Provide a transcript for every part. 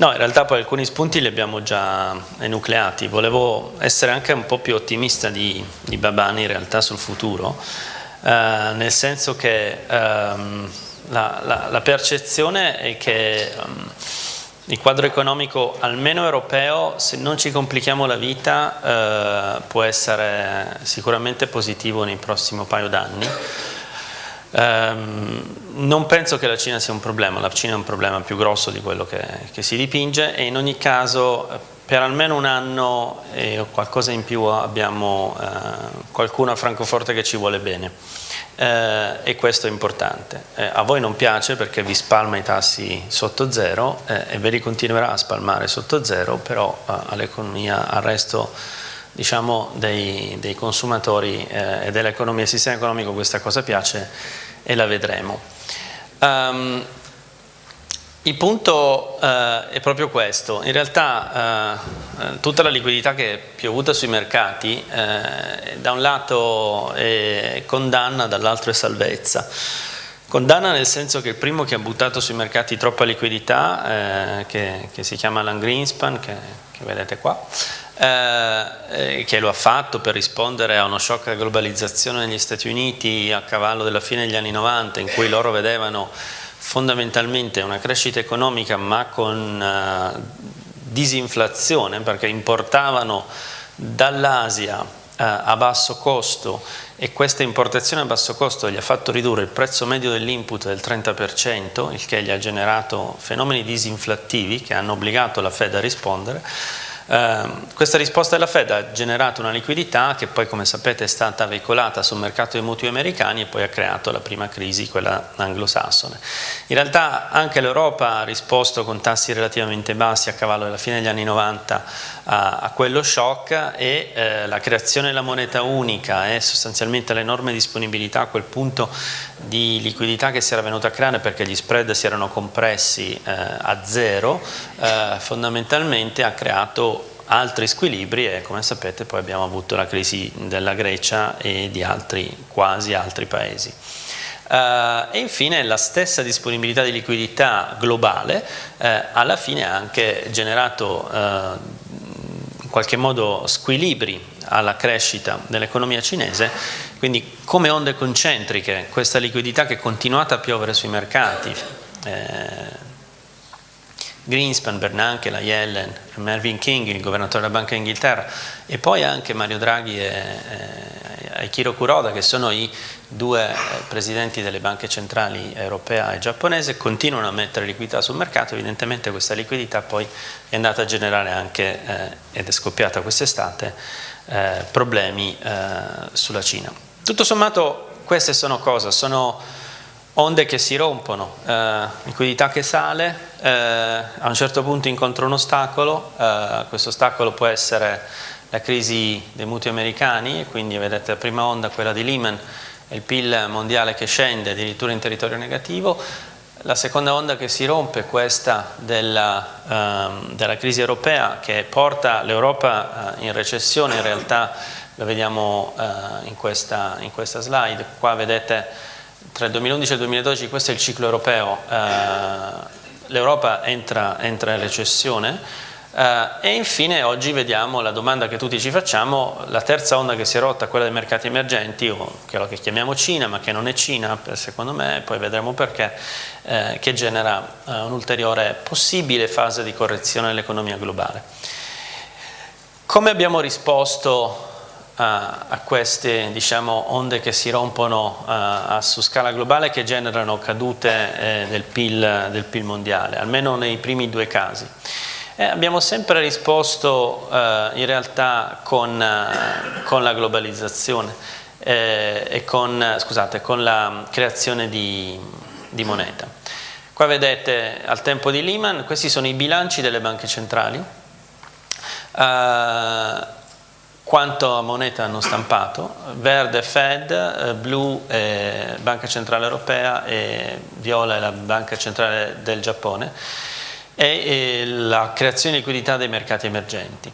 No, in realtà poi alcuni spunti li abbiamo già enucleati. Volevo essere anche un po' più ottimista di Babani in realtà sul futuro, nel senso che la percezione è che il quadro economico, almeno europeo, se non ci complichiamo la vita, può essere sicuramente positivo nei prossimi paio d'anni. Non penso che la Cina sia un problema, la Cina è un problema più grosso di quello che si dipinge, e in ogni caso per almeno un anno o qualcosa in più abbiamo qualcuno a Francoforte che ci vuole bene, e questo è importante. A voi non piace perché vi spalma i tassi sotto zero, e ve li continuerà a spalmare sotto zero, però all'economia, al resto diciamo dei consumatori e dell'economia, del sistema economico, questa cosa piace e la vedremo. Il punto è proprio questo. In realtà tutta la liquidità che è piovuta sui mercati da un lato è condanna, dall'altro è salvezza. Condanna nel senso che il primo che ha buttato sui mercati troppa liquidità, che si chiama Alan Greenspan, che vedete qua, che lo ha fatto per rispondere a uno shock alla globalizzazione negli Stati Uniti a cavallo della fine degli anni 90, in cui loro vedevano fondamentalmente una crescita economica ma con disinflazione, perché importavano dall'Asia a basso costo, e questa importazione a basso costo gli ha fatto ridurre il prezzo medio dell'input del 30%, il che gli ha generato fenomeni disinflattivi che hanno obbligato la Fed a rispondere. Questa risposta della Fed ha generato una liquidità che poi, come sapete, è stata veicolata sul mercato dei mutui americani e poi ha creato la prima crisi, quella anglosassone. In realtà anche l'Europa ha risposto con tassi relativamente bassi a cavallo della fine degli anni 90 a quello shock, e la creazione della moneta unica e sostanzialmente l'enorme disponibilità a quel punto di liquidità che si era venuta a creare perché gli spread si erano compressi a zero, fondamentalmente ha creato altri squilibri, e come sapete poi abbiamo avuto la crisi della Grecia e di quasi altri paesi. E infine la stessa disponibilità di liquidità globale alla fine ha anche generato in qualche modo squilibri alla crescita dell'economia cinese, quindi come onde concentriche questa liquidità che è continuata a piovere sui mercati, Greenspan, Bernanke, la Yellen, Mervyn King, il governatore della Banca d'Inghilterra, e poi anche Mario Draghi e Aichiro Kuroda, che sono i due presidenti delle banche centrali europea e giapponese, continuano a mettere liquidità sul mercato. Evidentemente questa liquidità poi è andata a generare anche, ed è scoppiata quest'estate, problemi sulla Cina. Tutto sommato queste sono cosa? Sono onde che si rompono, liquidità che sale, a un certo punto incontra un ostacolo, questo ostacolo può essere la crisi dei mutui americani, e quindi vedete la prima onda, quella di Lehman, e il PIL mondiale che scende addirittura in territorio negativo. La seconda onda che si rompe è questa della crisi europea, che porta l'Europa in recessione. In realtà lo vediamo in questa slide. Qua vedete tra il 2011 e il 2012, questo è il ciclo europeo, l'Europa entra in recessione, e infine oggi vediamo la domanda che tutti ci facciamo: la terza onda che si è rotta, quella dei mercati emergenti, o quello che chiamiamo Cina ma che non è Cina secondo me, poi vedremo perché, che genera un'ulteriore possibile fase di correzione dell'economia globale. Come abbiamo risposto a queste, diciamo, onde che si rompono su scala globale, che generano cadute del PIL mondiale, almeno nei primi due casi? Abbiamo sempre risposto in realtà con la globalizzazione e con la creazione di moneta. Qua vedete al tempo di Lehman, questi sono i bilanci delle banche centrali, quanto moneta hanno stampato: verde Fed, blu Banca Centrale Europea e viola è la Banca Centrale del Giappone, e la creazione di liquidità dei mercati emergenti.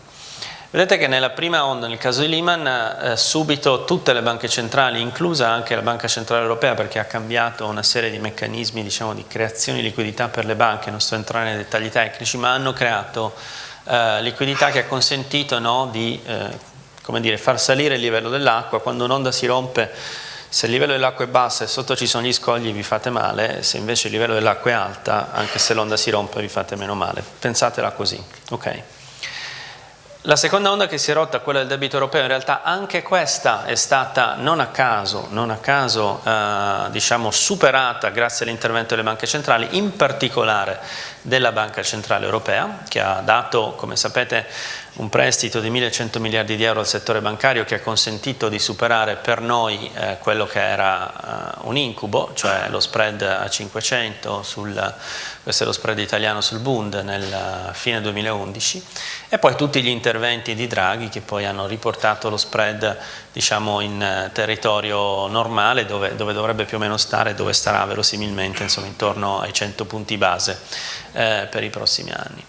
Vedete che nella prima onda, nel caso di Lehman, subito tutte le banche centrali, inclusa anche la Banca Centrale Europea, perché ha cambiato una serie di meccanismi, diciamo, di creazione di liquidità per le banche, non sto entrando nei dettagli tecnici, ma hanno creato liquidità che ha consentito, no, di come dire, far salire il livello dell'acqua. Quando un'onda si rompe, se il livello dell'acqua è basso e sotto ci sono gli scogli vi fate male, se invece il livello dell'acqua è alta, anche se l'onda si rompe vi fate meno male. Pensatela così, ok? La seconda onda che si è rotta, quella del debito europeo, in realtà anche questa è stata non a caso diciamo superata grazie all'intervento delle banche centrali, in particolare della Banca Centrale Europea, che ha dato, come sapete, un prestito di 1.100 miliardi di euro al settore bancario, che ha consentito di superare per noi quello che era un incubo, cioè lo spread a 500, questo è lo spread italiano sul Bund nel fine 2011, e poi tutti gli interventi di Draghi che poi hanno riportato lo spread, diciamo, in territorio normale, dove dovrebbe più o meno stare, dove starà verosimilmente, insomma, intorno ai 100 punti base per i prossimi anni.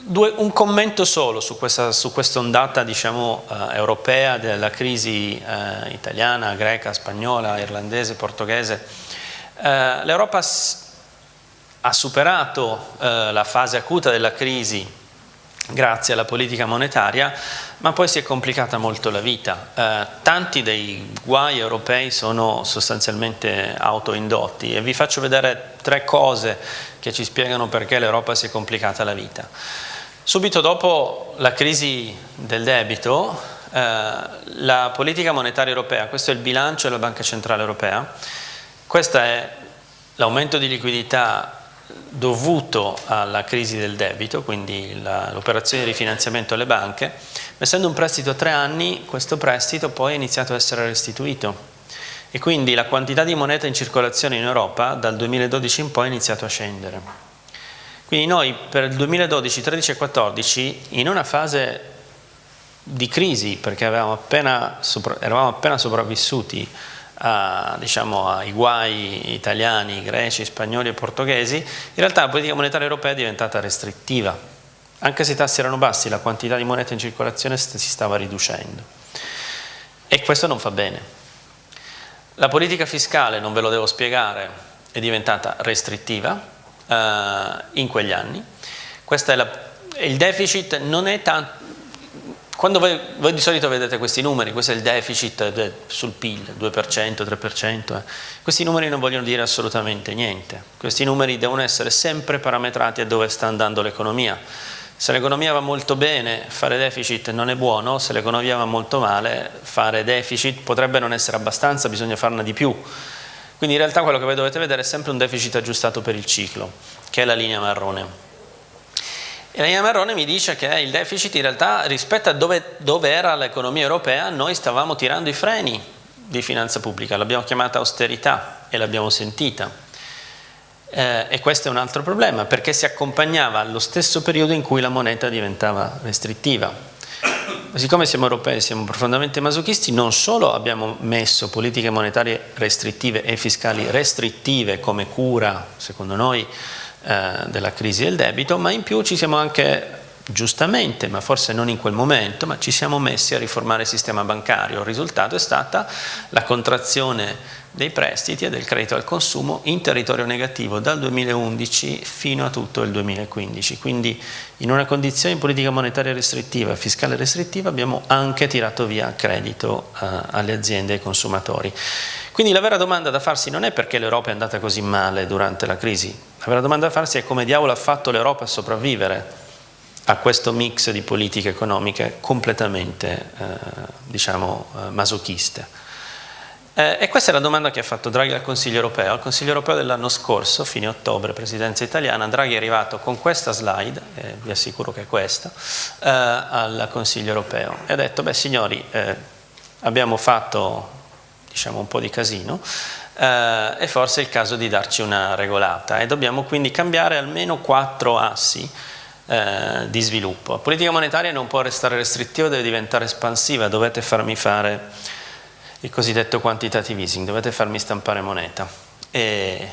Un commento solo su questa ondata, diciamo, europea della crisi italiana, greca, spagnola, irlandese, portoghese. L'Europa ha superato la fase acuta della crisi grazie alla politica monetaria, ma poi si è complicata molto la vita. Tanti dei guai europei sono sostanzialmente autoindotti e vi faccio vedere 3 cose che ci spiegano perché l'Europa si è complicata la vita. Subito dopo la crisi del debito, la politica monetaria europea, questo è il bilancio della Banca Centrale Europea, questo è l'aumento di liquidità dovuto alla crisi del debito, quindi l'operazione di rifinanziamento alle banche. Essendo un prestito a 3 anni, questo prestito poi è iniziato a essere restituito e quindi la quantità di moneta in circolazione in Europa dal 2012 in poi è iniziato a scendere. Quindi noi per il 2012, 13 e 14, in una fase di crisi, perché eravamo appena sopravvissuti diciamo, ai guai italiani, greci, spagnoli e portoghesi, in realtà la politica monetaria europea è diventata restrittiva. Anche se i tassi erano bassi, la quantità di moneta in circolazione si stava riducendo. E questo non fa bene. La politica fiscale, non ve lo devo spiegare, è diventata restrittiva in quegli anni. Il deficit non è tanto. Quando voi di solito vedete questi numeri, questo è il deficit sul PIL, 2%, 3%, questi numeri non vogliono dire assolutamente niente. Questi numeri devono essere sempre parametrati a dove sta andando l'economia. Se l'economia va molto bene, fare deficit non è buono; se l'economia va molto male, fare deficit potrebbe non essere abbastanza, bisogna farne di più. Quindi in realtà quello che voi dovete vedere è sempre un deficit aggiustato per il ciclo, che è la linea marrone. E la linea marrone mi dice che il deficit in realtà rispetto a dove era l'economia europea, noi stavamo tirando i freni di finanza pubblica, l'abbiamo chiamata austerità e l'abbiamo sentita. E questo è un altro problema, perché si accompagnava allo stesso periodo in cui la moneta diventava restrittiva. Siccome siamo europei, siamo profondamente masochisti, non solo abbiamo messo politiche monetarie restrittive e fiscali restrittive come cura, secondo noi, della crisi del debito, ma in più ci siamo anche, giustamente, ma forse non in quel momento, ma ci siamo messi a riformare il sistema bancario. Il risultato è stata la contrazione dei prestiti e del credito al consumo in territorio negativo dal 2011 fino a tutto il 2015. Quindi in una condizione di politica monetaria restrittiva e fiscale restrittiva abbiamo anche tirato via credito alle aziende e ai consumatori. Quindi la vera domanda da farsi non è perché l'Europa è andata così male durante la crisi, la vera domanda da farsi è come diavolo ha fatto l'Europa a sopravvivere a questo mix di politiche economiche completamente diciamo masochiste. E questa è la domanda che ha fatto Draghi al Consiglio europeo. Al Consiglio europeo dell'anno scorso, fine ottobre, presidenza italiana, Draghi è arrivato con questa slide, vi assicuro che è questa, al Consiglio europeo, e ha detto: beh signori, abbiamo fatto, diciamo, un po' di casino, e forse è il caso di darci una regolata, e dobbiamo quindi cambiare almeno 4 assi di sviluppo. La politica monetaria non può restare restrittiva, deve diventare espansiva, dovete farmi fare il cosiddetto quantitative easing, dovete farmi stampare moneta. E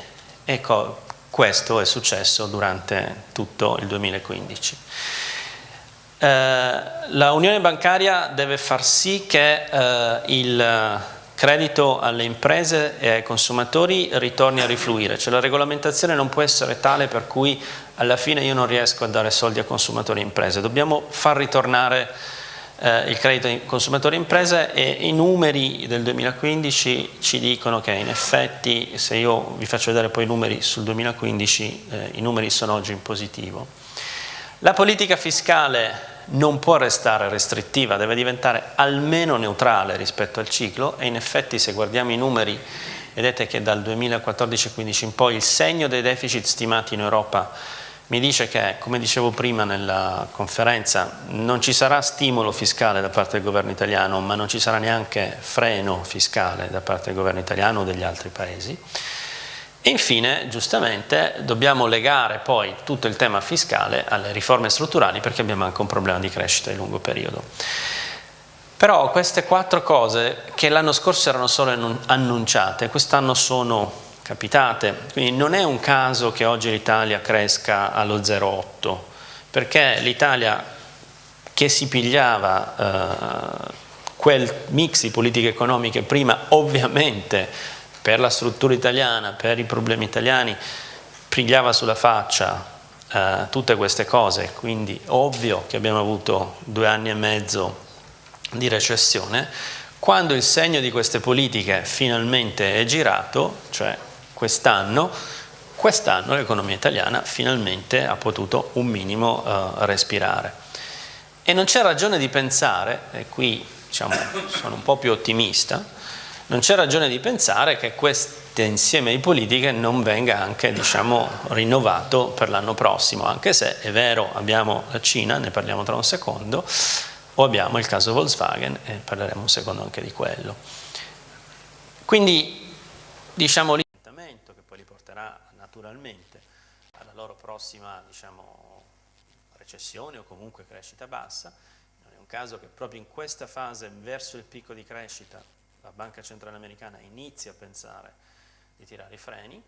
questo è successo durante tutto il 2015. La unione bancaria deve far sì che il credito alle imprese e ai consumatori ritorni a rifluire, cioè la regolamentazione non può essere tale per cui alla fine io non riesco a dare soldi a consumatori e imprese, dobbiamo far ritornare il credito ai consumatori e imprese, e i numeri del 2015 ci dicono che in effetti, se io vi faccio vedere poi i numeri sul 2015, i numeri sono oggi in positivo. La politica fiscale non può restare restrittiva, deve diventare almeno neutrale rispetto al ciclo, e in effetti se guardiamo i numeri vedete che dal 2014-15 in poi il segno dei deficit stimati in Europa mi dice che, come dicevo prima nella conferenza, non ci sarà stimolo fiscale da parte del governo italiano, ma non ci sarà neanche freno fiscale da parte del governo italiano o degli altri paesi. E infine, giustamente, dobbiamo legare poi tutto il tema fiscale alle riforme strutturali, perché abbiamo anche un problema di crescita di lungo periodo. Però queste 4 cose che l'anno scorso erano solo annunciate, quest'anno sono capitate, quindi non è un caso che oggi l'Italia cresca allo 0,8, perché l'Italia che si pigliava quel mix di politiche economiche prima, ovviamente per la struttura italiana, per i problemi italiani, pigliava sulla faccia tutte queste cose, quindi ovvio che abbiamo avuto 2 anni e mezzo di recessione. Quando il segno di queste politiche finalmente è girato, cioè quest'anno l'economia italiana finalmente ha potuto un minimo respirare. E non c'è ragione di pensare, e qui diciamo, sono un po' più ottimista, non c'è ragione di pensare che questo insieme di politiche non venga anche, diciamo, rinnovato per l'anno prossimo, anche se è vero, abbiamo la Cina, ne parliamo tra un secondo, o abbiamo il caso Volkswagen, e parleremo un secondo anche di quello. Quindi, diciamo, l'orientamento che poi li porterà naturalmente alla loro prossima, diciamo, recessione o comunque crescita bassa. Non è un caso che proprio in questa fase, verso il picco di crescita, la Banca Centrale Americana inizia a pensare di tirare i freni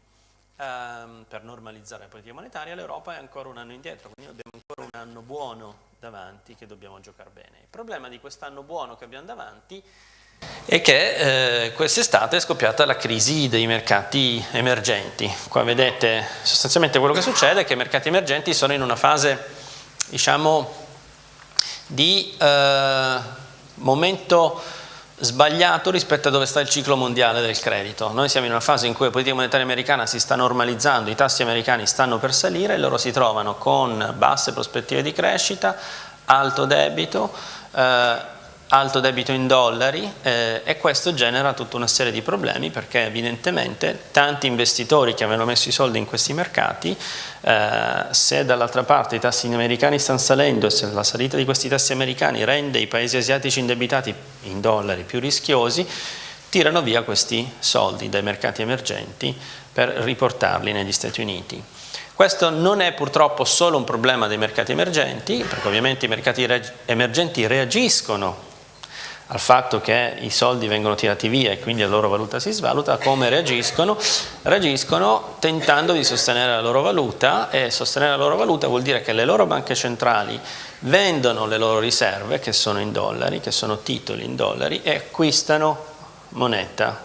per normalizzare la politica monetaria. L'Europa è ancora un anno indietro, quindi abbiamo ancora un anno buono davanti che dobbiamo giocare bene. Il problema di quest'anno buono che abbiamo davanti è che quest'estate è scoppiata la crisi dei mercati emergenti. Qua vedete sostanzialmente quello che succede è che i mercati emergenti sono in una fase, diciamo, di momento sbagliato rispetto a dove sta il ciclo mondiale del credito. Noi siamo in una fase in cui la politica monetaria americana si sta normalizzando, i tassi americani stanno per salire, e loro si trovano con basse prospettive di crescita, alto debito in dollari, e questo genera tutta una serie di problemi, perché evidentemente tanti investitori che avevano messo i soldi in questi mercati, se dall'altra parte i tassi americani stanno salendo e se la salita di questi tassi americani rende i paesi asiatici indebitati in dollari più rischiosi, tirano via questi soldi dai mercati emergenti per riportarli negli Stati Uniti. Questo non è purtroppo solo un problema dei mercati emergenti, perché ovviamente i mercati emergenti reagiscono al fatto che i soldi vengono tirati via e quindi la loro valuta si svaluta. Come reagiscono? Reagiscono tentando di sostenere la loro valuta, e sostenere la loro valuta vuol dire che le loro banche centrali vendono le loro riserve, che sono in dollari, che sono titoli in dollari, e acquistano moneta.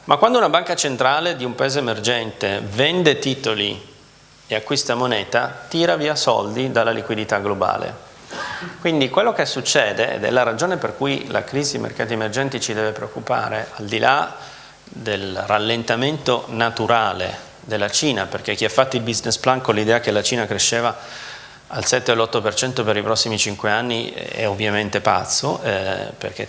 Ma quando una banca centrale di un paese emergente vende titoli e acquista moneta, tira via soldi dalla liquidità globale. Quindi quello che succede, ed è la ragione per cui la crisi dei mercati emergenti ci deve preoccupare, al di là del rallentamento naturale della Cina, perché chi ha fatto il business plan con l'idea che la Cina cresceva al 7 o all'8% per i prossimi 5 anni è ovviamente pazzo, perché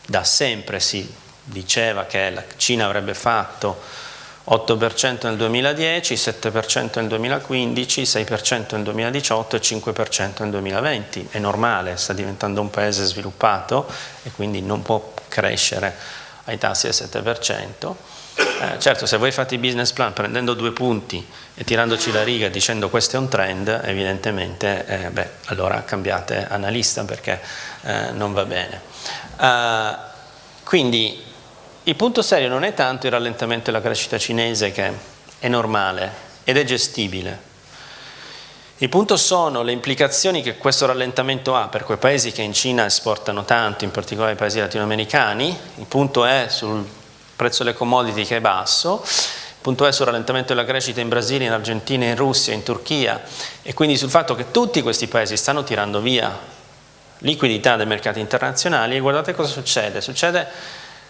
da sempre si diceva che la Cina avrebbe fatto 8% nel 2010, 7% nel 2015, 6% nel 2018 e 5% nel 2020. È normale, sta diventando un paese sviluppato e quindi non può crescere ai tassi del 7%. Certo, se voi fate i business plan prendendo 2 punti e tirandoci la riga dicendo questo è un trend, evidentemente allora cambiate analista, perché non va bene. Quindi il punto serio non è tanto il rallentamento della crescita cinese, che è normale ed è gestibile. Il punto sono le implicazioni che questo rallentamento ha per quei paesi che in Cina esportano tanto, in particolare i paesi latinoamericani. Il punto è sul prezzo delle commodity che è basso, il punto è sul rallentamento della crescita in Brasile, in Argentina, in Russia, in Turchia, e quindi sul fatto che tutti questi paesi stanno tirando via liquidità dai mercati internazionali. E guardate cosa succede. Succede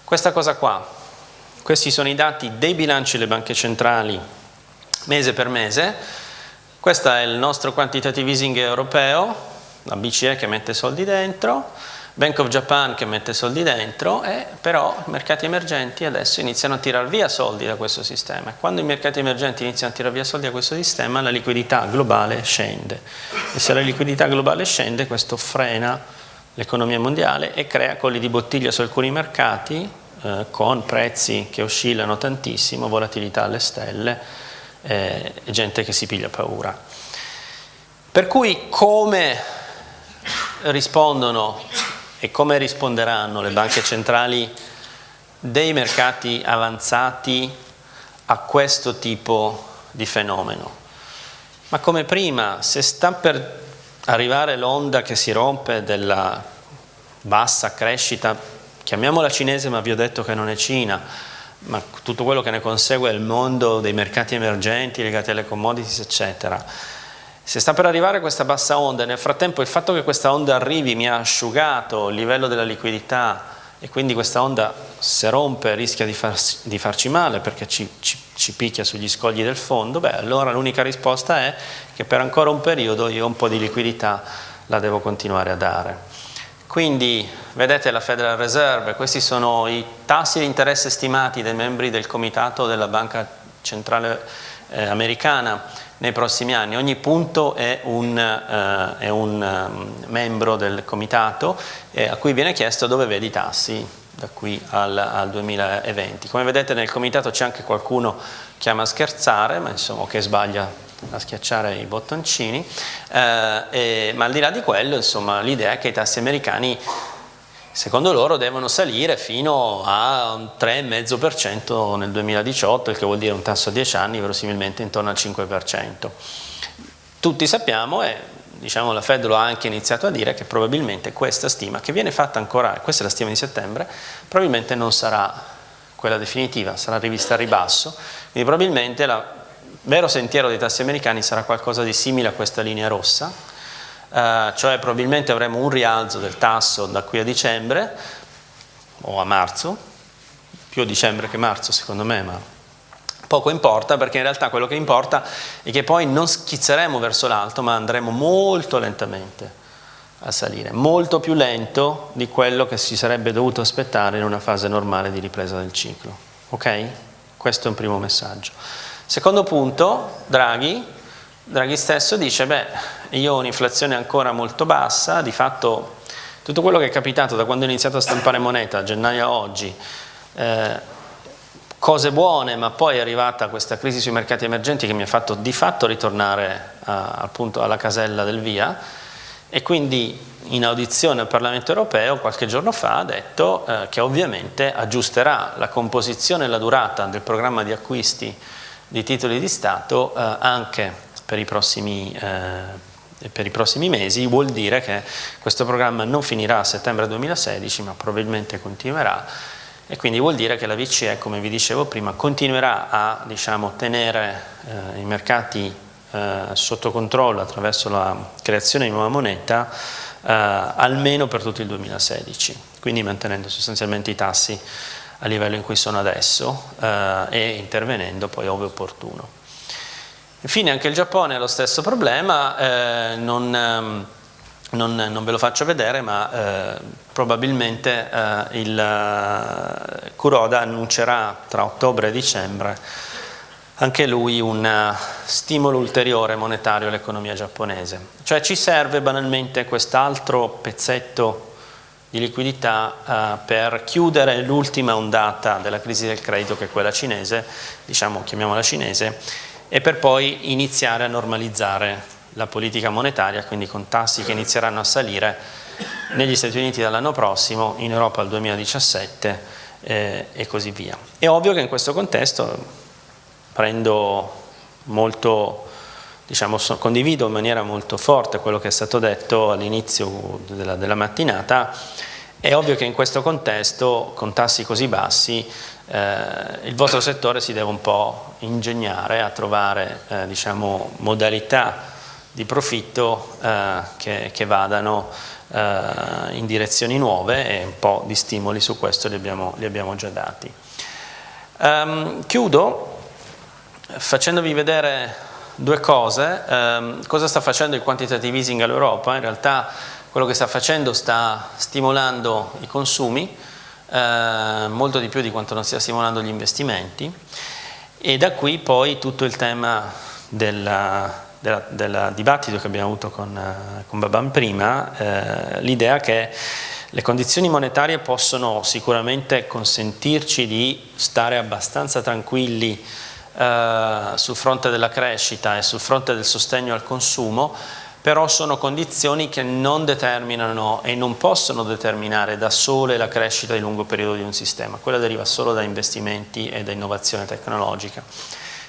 questa cosa qua. Questi sono i dati dei bilanci delle banche centrali mese per mese. Questo è il nostro quantitative easing europeo, la BCE che mette soldi dentro, Bank of Japan che mette soldi dentro, e però i mercati emergenti adesso iniziano a tirar via soldi da questo sistema. E quando i mercati emergenti iniziano a tirare via soldi da questo sistema, la liquidità globale scende. E se la liquidità globale scende, questo frena l'economia mondiale e crea colli di bottiglia su alcuni mercati, con prezzi che oscillano tantissimo, volatilità alle stelle, e gente che si piglia paura. Per cui come rispondono e come risponderanno le banche centrali dei mercati avanzati a questo tipo di fenomeno? Ma come prima, se sta per arrivare l'onda che si rompe della bassa crescita, chiamiamola cinese, ma vi ho detto che non è Cina, ma tutto quello che ne consegue è il mondo dei mercati emergenti legati alle commodities, eccetera. Se sta per arrivare questa bassa onda, nel frattempo il fatto che questa onda arrivi mi ha asciugato il livello della liquidità, e quindi questa onda, se rompe, rischia di farci male perché ci picchia sugli scogli del fondo, beh, allora l'unica risposta è che per ancora un periodo io un po' di liquidità la devo continuare a dare. Quindi vedete la Federal Reserve, questi sono i tassi di interesse stimati dai membri del comitato della Banca Centrale Americana nei prossimi anni. Ogni punto è un membro del comitato a cui viene chiesto dove vedi i tassi da qui al 2020. Come vedete nel comitato c'è anche qualcuno che ama scherzare, ma insomma che sbaglia a schiacciare i bottoncini, ma al di là di quello, insomma, l'idea è che i tassi americani, secondo loro, devono salire fino a un 3,5% nel 2018, il che vuol dire un tasso a 10 anni verosimilmente intorno al 5%. Tutti sappiamo, e diciamo la Fed lo ha anche iniziato a dire, che probabilmente questa stima, che viene fatta ancora, questa è la stima di settembre, probabilmente non sarà quella definitiva, sarà rivista a ribasso, quindi probabilmente il vero sentiero dei tassi americani sarà qualcosa di simile a questa linea rossa, cioè probabilmente avremo un rialzo del tasso da qui a dicembre o a marzo, più a dicembre che marzo secondo me, ma poco importa, perché in realtà quello che importa è che poi non schizzeremo verso l'alto, ma andremo molto lentamente a salire, molto più lento di quello che si sarebbe dovuto aspettare in una fase normale di ripresa del ciclo. Ok? Questo è un primo messaggio. Secondo punto, Draghi stesso dice, beh, io ho un'inflazione ancora molto bassa, di fatto tutto quello che è capitato da quando ho iniziato a stampare moneta, a gennaio a oggi, cose buone, ma poi è arrivata questa crisi sui mercati emergenti che mi ha fatto di fatto ritornare appunto alla casella del via, e quindi in audizione al Parlamento europeo qualche giorno fa ha detto che ovviamente aggiusterà la composizione e la durata del programma di acquisti di titoli di Stato anche per i prossimi mesi. Vuol dire che questo programma non finirà a settembre 2016, ma probabilmente continuerà, e quindi vuol dire che la BCE, come vi dicevo prima, continuerà a tenere i mercati sotto controllo attraverso la creazione di nuova moneta almeno per tutto il 2016, quindi mantenendo sostanzialmente i tassi a livello in cui sono adesso e intervenendo poi ove opportuno. Infine anche il Giappone ha lo stesso problema, non ve lo faccio vedere, ma probabilmente il Kuroda annuncerà tra ottobre e dicembre anche lui un stimolo ulteriore monetario all'economia giapponese. Cioè ci serve banalmente quest'altro pezzetto di liquidità per chiudere l'ultima ondata della crisi del credito, che è quella cinese, chiamiamola cinese, e per poi iniziare a normalizzare la politica monetaria, quindi con tassi che inizieranno a salire negli Stati Uniti dall'anno prossimo, in Europa al 2017 e così via. È ovvio che in questo contesto prendo molto diciamo, condivido in maniera molto forte quello che è stato detto all'inizio della mattinata. È ovvio che in questo contesto, con tassi così bassi, il vostro settore si deve un po' ingegnare a trovare diciamo, modalità di profitto che vadano in direzioni nuove, e un po' di stimoli su questo li abbiamo già dati. Chiudo facendovi vedere due cose. Cosa sta facendo il quantitative easing all'Europa? In realtà quello che sta facendo sta stimolando i consumi, molto di più di quanto non stia stimolando gli investimenti, e da qui poi tutto il tema del dibattito che abbiamo avuto con Baban prima, l'idea che le condizioni monetarie possono sicuramente consentirci di stare abbastanza tranquilli sul fronte della crescita e sul fronte del sostegno al consumo, però sono condizioni che non determinano e non possono determinare da sole la crescita di lungo periodo di un sistema. Quella deriva solo da investimenti e da innovazione tecnologica.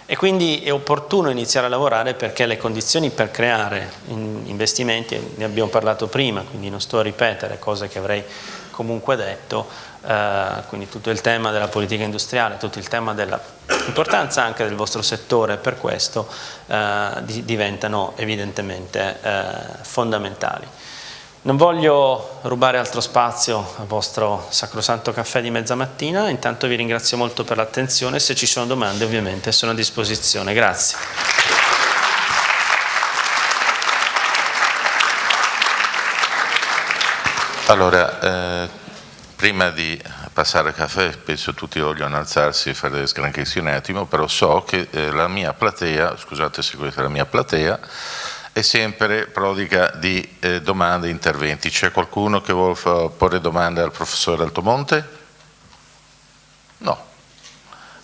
E quindi è opportuno iniziare a lavorare perché le condizioni per creare investimenti, ne abbiamo parlato prima, quindi non sto a ripetere cose che avrei comunque detto, quindi tutto il tema della politica industriale, tutto il tema dell'importanza anche del vostro settore per questo, diventano evidentemente fondamentali. Non voglio rubare altro spazio al vostro sacrosanto caffè di mezza mattina, intanto vi ringrazio molto per l'attenzione, se ci sono domande ovviamente sono a disposizione. Grazie. Allora, prima di passare al caffè, penso tutti vogliono alzarsi e fare sgranchirsi un attimo, però so che la mia platea, scusate se questa è la mia platea, è sempre prodiga di domande e interventi. C'è qualcuno che vuole porre domande al professore Altomonte? No.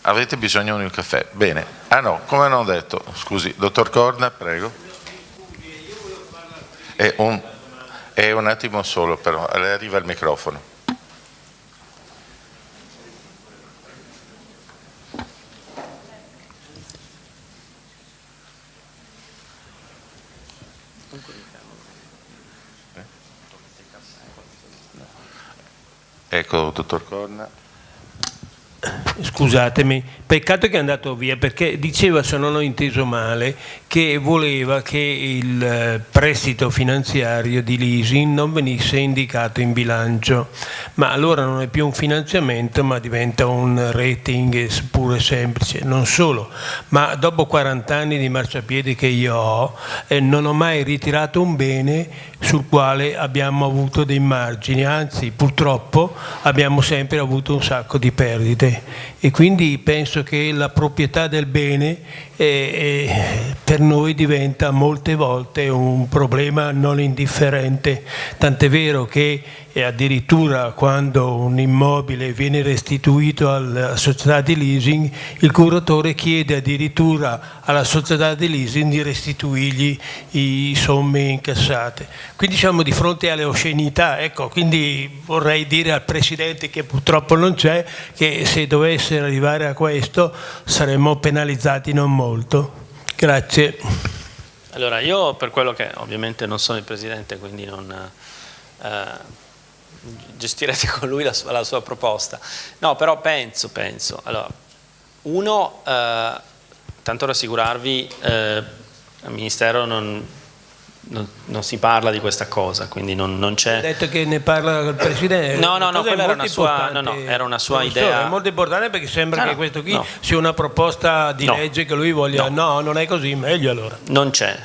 Avete bisogno di un caffè? Bene. Ah no, come non ho detto, scusi, dottor Corna, prego. È un attimo solo, però, le arriva il microfono. Ecco, dottor Corna. Scusatemi, peccato che è andato via, perché diceva, se non ho inteso male, che voleva che il prestito finanziario di leasing non venisse indicato in bilancio, ma allora non è più un finanziamento ma diventa un rating puro e semplice. Non solo, ma dopo 40 anni di marciapiede che io ho, non ho mai ritirato un bene sul quale abbiamo avuto dei margini, anzi purtroppo abbiamo sempre avuto un sacco di perdite, e quindi penso che la proprietà del bene per noi diventa molte volte un problema non indifferente, tant'è vero che addirittura quando un immobile viene restituito alla società di leasing, il curatore chiede addirittura alla società di leasing di restituirgli i somme incassate. Quindi siamo di fronte alle oscenità, ecco, quindi vorrei dire al Presidente, che purtroppo non c'è, che se dovesse arrivare a questo saremmo penalizzati non molto. Grazie. Allora, io per quello che ovviamente non sono il Presidente, quindi non gestirete con lui la sua proposta. No, però penso. Allora, uno, tanto rassicurarvi, al Ministero non si parla di questa cosa, quindi non c'è. Ha detto che ne parla il Presidente. No, quella era una sua idea. È molto importante, perché sembra che questo qui sia una proposta di legge che lui voglia. No, non è così, meglio allora. Non c'è.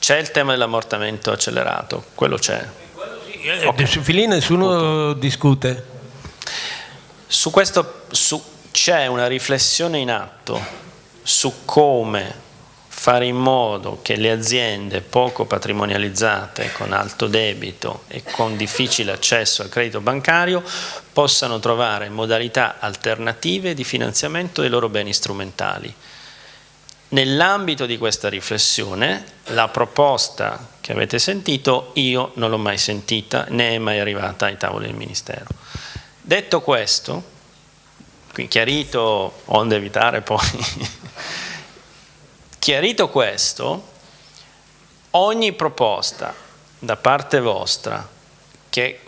C'è il tema dell'ammortamento accelerato, quello c'è. Su Filì nessuno discute. Su questo c'è una riflessione in atto su come fare in modo che le aziende poco patrimonializzate, con alto debito e con difficile accesso al credito bancario, possano trovare modalità alternative di finanziamento dei loro beni strumentali. Nell'ambito di questa riflessione, la proposta che avete sentito io non l'ho mai sentita, né è mai arrivata ai tavoli del Ministero. Detto questo, qui chiarito, onde evitare poi Chiarito questo, ogni proposta da parte vostra che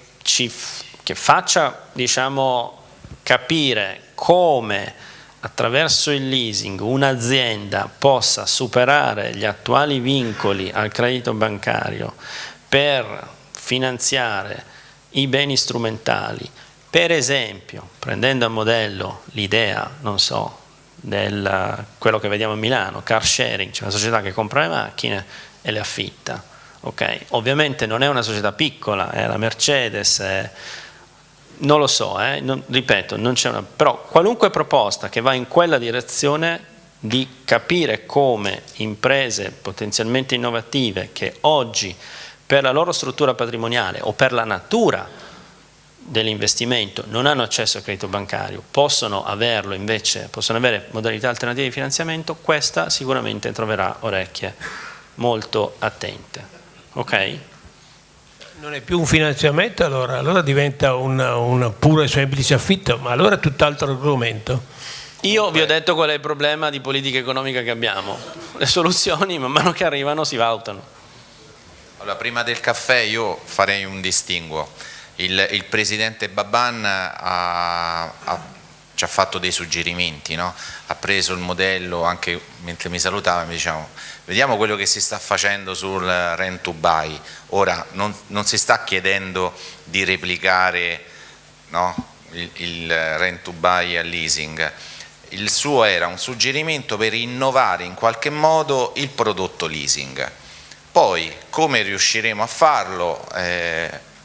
faccia, diciamo, capire come attraverso il leasing un'azienda possa superare gli attuali vincoli al credito bancario per finanziare i beni strumentali, per esempio prendendo a modello l'idea, non so, quello che vediamo a Milano, car sharing, cioè una società che compra le macchine e le affitta. Okay. Ovviamente non è una società piccola, è la Mercedes, non lo so, ripeto, non c'è però qualunque proposta che va in quella direzione di capire come imprese potenzialmente innovative che oggi per la loro struttura patrimoniale o per la natura dell'investimento non hanno accesso al credito bancario, possono averlo invece, possono avere modalità alternative di finanziamento, questa sicuramente troverà orecchie molto attente. Ok? Non è più un finanziamento, allora diventa un puro e semplice affitto, ma allora è tutt'altro argomento. Io vi ho detto qual è il problema di politica economica che abbiamo. Le soluzioni man mano che arrivano si valutano. Allora, prima del caffè io farei un distinguo. Il presidente Baban ci ha fatto dei suggerimenti, no? Ha preso il modello, anche mentre mi salutava, mi diceva: vediamo quello che si sta facendo sul rent to buy. Ora non si sta chiedendo di replicare, no, il rent to buy al leasing. Il suo era un suggerimento per innovare in qualche modo il prodotto leasing. Poi come riusciremo a farlo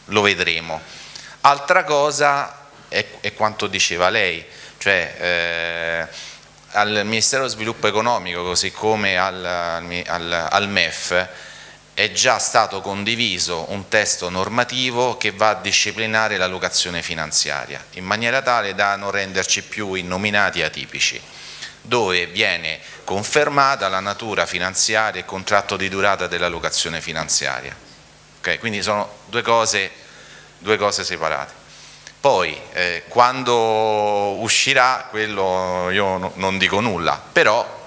lo vedremo. Altra cosa è quanto diceva lei, cioè al Ministero dello Sviluppo Economico, così come al MEF, è già stato condiviso un testo normativo che va a disciplinare la locazione finanziaria, in maniera tale da non renderci più innominati atipici, dove viene confermata la natura finanziaria e contratto di durata della locazione finanziaria. Okay? Quindi sono due cose separate. Poi quando uscirà quello io non dico nulla, però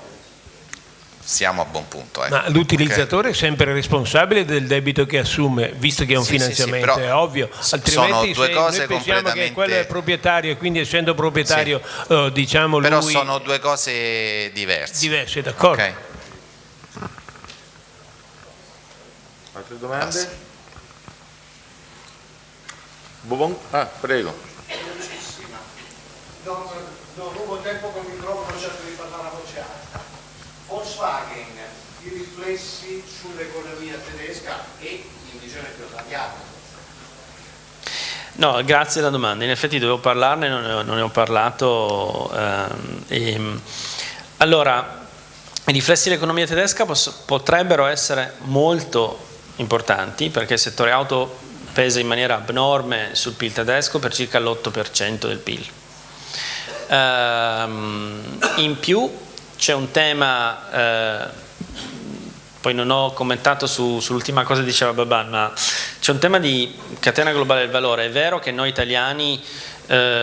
siamo a buon punto. Ma l'utilizzatore è sempre responsabile del debito che assume, visto che è un finanziamento, è ovvio, altrimenti sono due cose noi pensiamo che quello è proprietario e quindi essendo proprietario diciamo però lui... sono due cose diverse. Diverse, d'accordo. Okay. Altre domande? Prego. Non rubo tempo col microfono, cerco di parlare a voce alta. Volkswagen, i riflessi sull'economia tedesca e in visione più italiana. No, grazie della domanda. In effetti dovevo parlarne, non ne ho parlato. Allora, i riflessi dell'economia tedesca potrebbero essere molto importanti perché il settore auto pesa in maniera abnorme sul PIL tedesco per circa l'8% del PIL. In più c'è un tema, poi non ho commentato sull'ultima cosa che diceva Baban, ma c'è un tema di catena globale del valore. È vero che noi italiani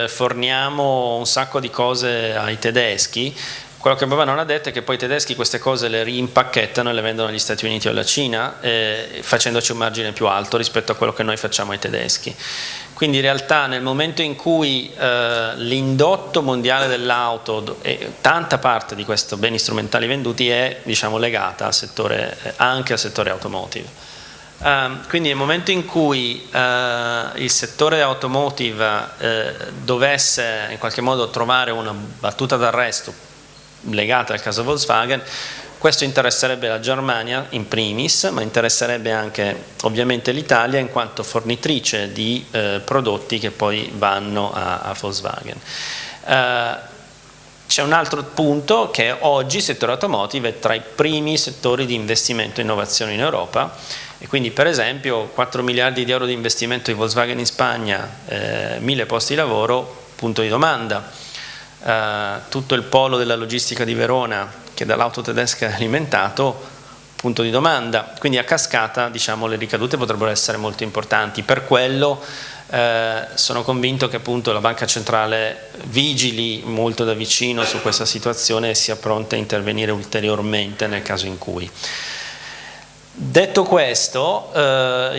forniamo un sacco di cose ai tedeschi. Quello che Baban non ha detto è che poi i tedeschi queste cose le rimpacchettano e le vendono agli Stati Uniti o alla Cina, facendoci un margine più alto rispetto a quello che noi facciamo ai tedeschi. Quindi in realtà nel momento in cui l'indotto mondiale dell'auto e tanta parte di questi beni strumentali venduti è, diciamo, legata al settore, anche al settore automotive. Quindi nel momento in cui il settore automotive dovesse in qualche modo trovare una battuta d'arresto legata al caso Volkswagen, questo interesserebbe la Germania in primis, ma interesserebbe anche ovviamente l'Italia in quanto fornitrice di prodotti che poi vanno a Volkswagen. C'è un altro punto che oggi il settore automotive è tra i primi settori di investimento e innovazione in Europa e quindi per esempio 4 miliardi di euro di investimento di Volkswagen in Spagna, 1000 posti di lavoro, punto di domanda. Tutto il polo della logistica di Verona che dall'auto tedesca è alimentato, punto di domanda, quindi a cascata, diciamo, le ricadute potrebbero essere molto importanti. Per quello sono convinto che appunto la Banca Centrale vigili molto da vicino su questa situazione e sia pronta a intervenire ulteriormente nel caso in cui. Detto questo, io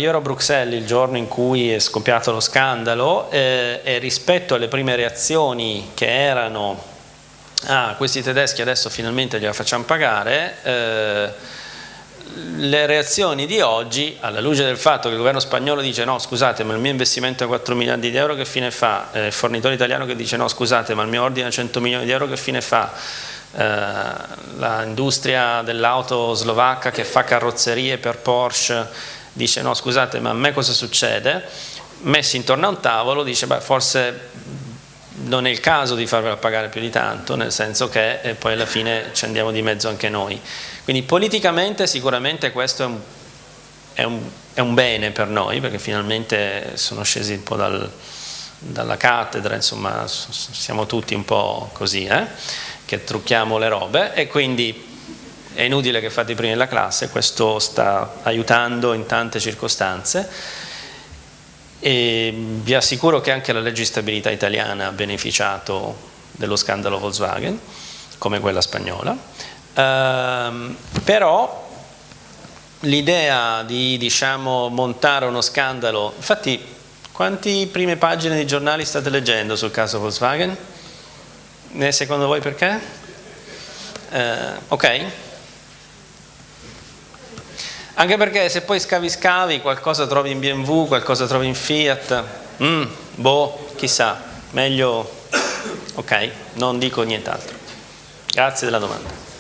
ero a Bruxelles il giorno in cui è scoppiato lo scandalo e rispetto alle prime reazioni che erano questi tedeschi adesso finalmente gliela facciamo pagare, le reazioni di oggi, alla luce del fatto che il governo spagnolo dice no scusate ma il mio investimento è 4 miliardi di euro che fine fa, il fornitore italiano che dice no scusate ma il mio ordine è 100 milioni di euro che fine fa, l'industria dell'auto slovacca che fa carrozzerie per Porsche dice no scusate ma a me cosa succede, messi intorno a un tavolo dice beh forse non è il caso di farvela pagare più di tanto, nel senso che poi alla fine ci andiamo di mezzo anche noi. Quindi politicamente sicuramente questo è un bene per noi, perché finalmente sono scesi un po' dalla cattedra, insomma siamo tutti un po' così, che trucchiamo le robe, e quindi è inutile che fate i primi della classe, questo sta aiutando in tante circostanze. E vi assicuro che anche la legge di stabilità italiana ha beneficiato dello scandalo Volkswagen, come quella spagnola, però l'idea di montare uno scandalo, infatti quante prime pagine di giornali state leggendo sul caso Volkswagen? Secondo voi perché? Ok? Anche perché se poi scavi qualcosa trovi in BMW, qualcosa trovi in Fiat, chissà, meglio, ok, non dico nient'altro. Grazie della domanda.